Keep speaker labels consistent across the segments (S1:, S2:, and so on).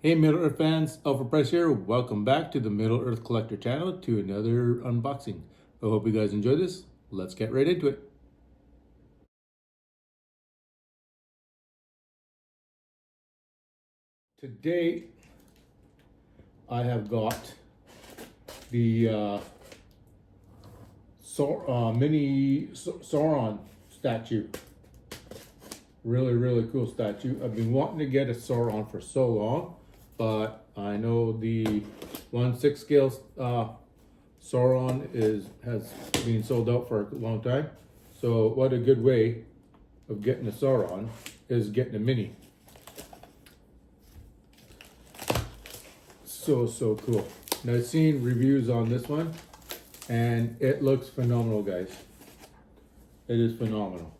S1: Hey Middle Earth fans, Alpha Price here. Welcome back to the Middle Earth Collector channel to another unboxing. I hope you guys enjoy this. Let's get right into it. Today I have got the mini Sauron statue. Really cool statue. I've been wanting to get a Sauron for so long, but I know the 1/6 scale Sauron has been sold out for a long time. So what a good way of getting a Sauron is getting a mini. So cool. Now I've seen reviews on this one and it looks phenomenal, guys. It is phenomenal.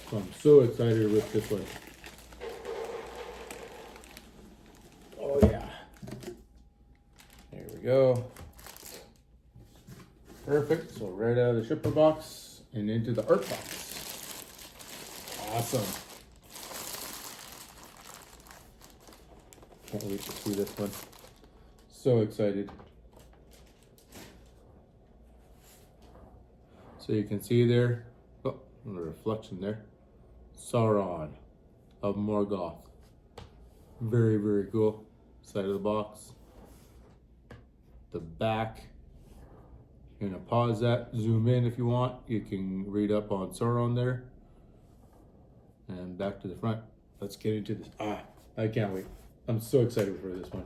S1: So I'm so excited with this one. Oh yeah. There we go. Perfect. So right out of the shipper box and into the art box. Awesome. Can't wait to see this one. So excited. So you can see there, oh, a reflection there. Sauron of Morgoth. Very cool. Side of the box. The back. You're gonna pause that, zoom in if you want. You can read up on Sauron there. And back to the front. Let's get into this. I can't wait. I'm so excited for this one.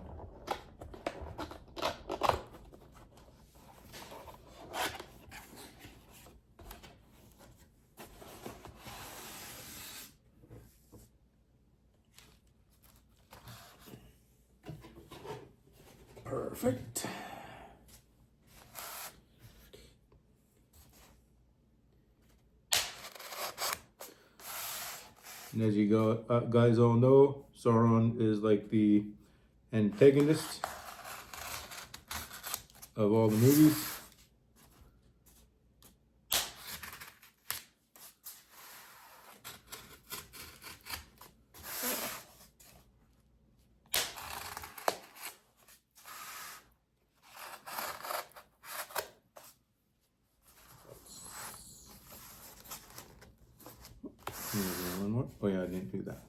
S1: Perfect. And as you guys all know, Sauron is like the antagonist of all the movies. One more. Oh yeah, I didn't do that.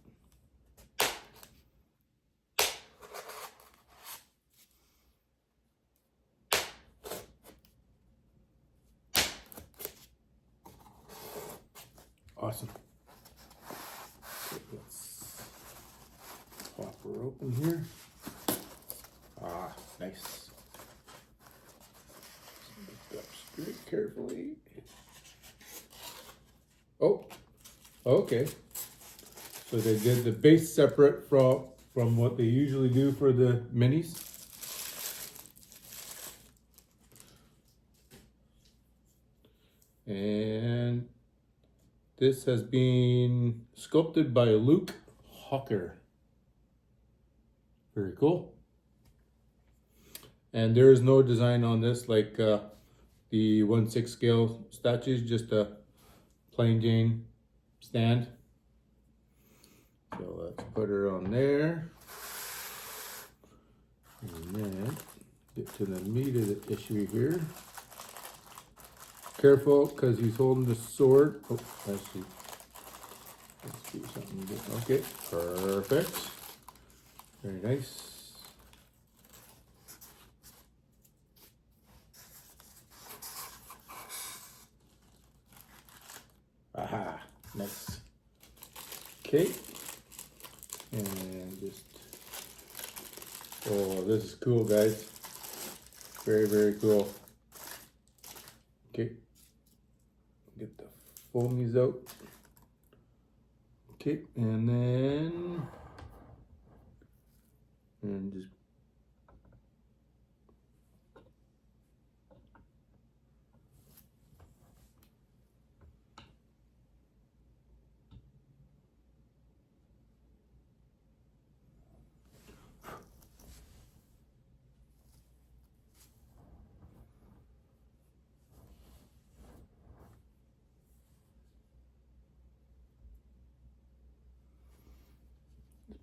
S1: Awesome. Okay, let's pop her open here. Nice. Lift up straight carefully. Oh, okay. So they did the base separate from what they usually do for the minis. And this has been sculpted by Luke Hawker. Very cool. And there is no design on this like the 1/6 scale statues, just a plain Jane stand. So let's put her on there. And then get to the meat of the issue here. Careful, because he's holding the sword. Oh, let's see. Let's do something different. Okay, perfect. Very nice. Aha, nice. Okay. And just, oh, this is cool, guys. Very cool. Okay. Get the foamies out. Okay, and then, and just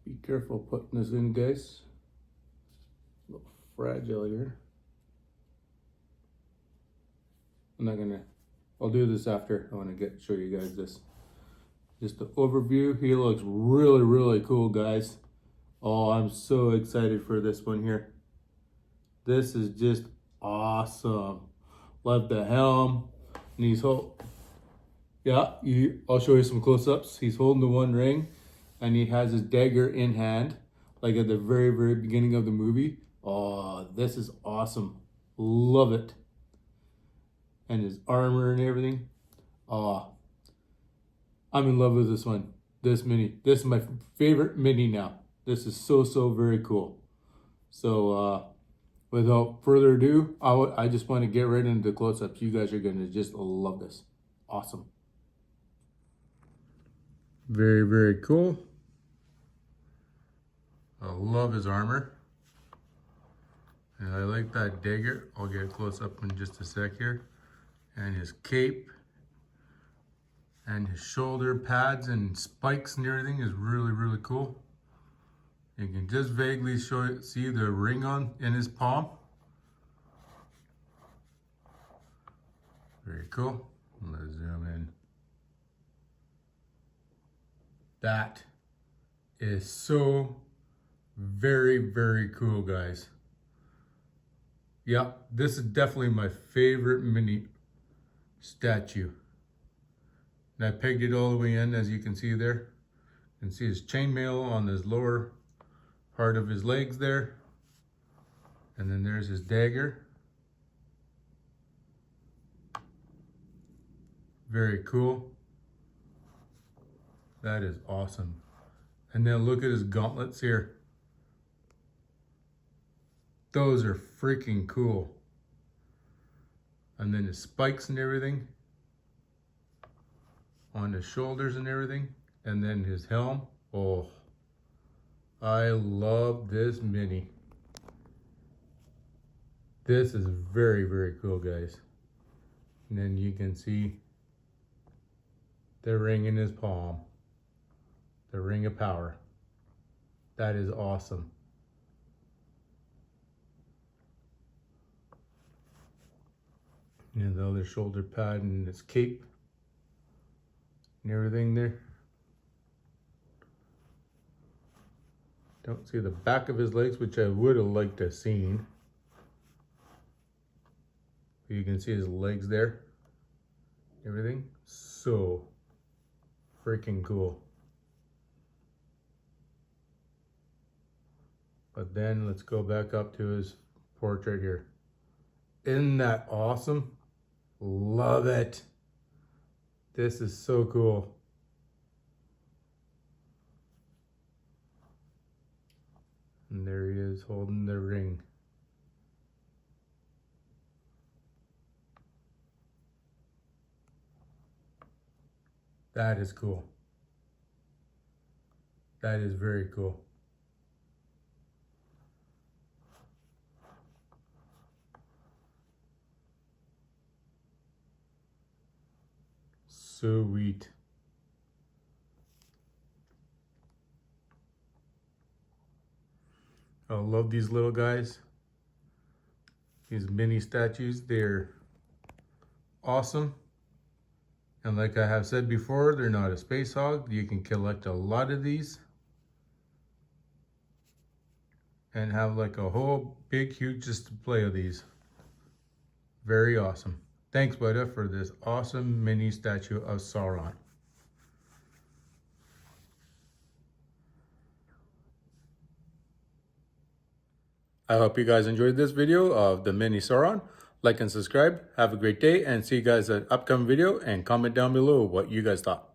S1: be careful putting this in, guys. A little fragile here. I'll do this after. I want to show you guys this. Just the overview. He looks really, really cool, guys. Oh, I'm so excited for this one here. This is just awesome. Love the helm. And he's I'll show you some close-ups. He's holding the one ring and he has his dagger in hand, like at the very, very beginning of the movie. Oh, this is awesome. Love it. And his armor and everything. Oh, I'm in love with this one. This mini. This is my favorite mini now. This is so, so very cool. So, without further ado, I just want to get right into the close-ups. You guys are going to just love this. Awesome. Very, very cool. I love his armor. And I like that dagger. I'll get a close-up in just a sec here. And his cape. And his shoulder pads and spikes and everything is really, really cool. You can just vaguely see the ring in his palm. Very cool. Let's zoom in. That is so very, very cool, guys. Yeah, this is definitely my favorite mini statue. And I pegged it all the way in, as you can see there. You can see his chainmail on his lower part of his legs there. And then there's his dagger. Very cool. That is awesome. And then look at his gauntlets here. Those are freaking cool. And then his spikes and everything on his shoulders and everything. And then his helm. Oh, I love this mini. This is very, very cool, guys. And then you can see the ring in his palm. The ring of power. That is awesome. And the other shoulder pad and his cape and everything there. Don't see the back of his legs, which I would have liked to have seen. You can see his legs there. Everything. So freaking cool. But then let's go back up to his portrait here. Isn't that awesome? Love it. This is so cool. And there he is holding the ring. That is cool. That is very cool. Sweet. I love these little guys. These mini statues, they're awesome. And like I have said before, they're not a space hog. You can collect a lot of these and have like a whole big, huge display of these. Very awesome. Thanks, Weta, for this awesome mini statue of Sauron. I hope you guys enjoyed this video of the mini Sauron. Like and subscribe. Have a great day and see you guys at an upcoming video, and comment down below what you guys thought.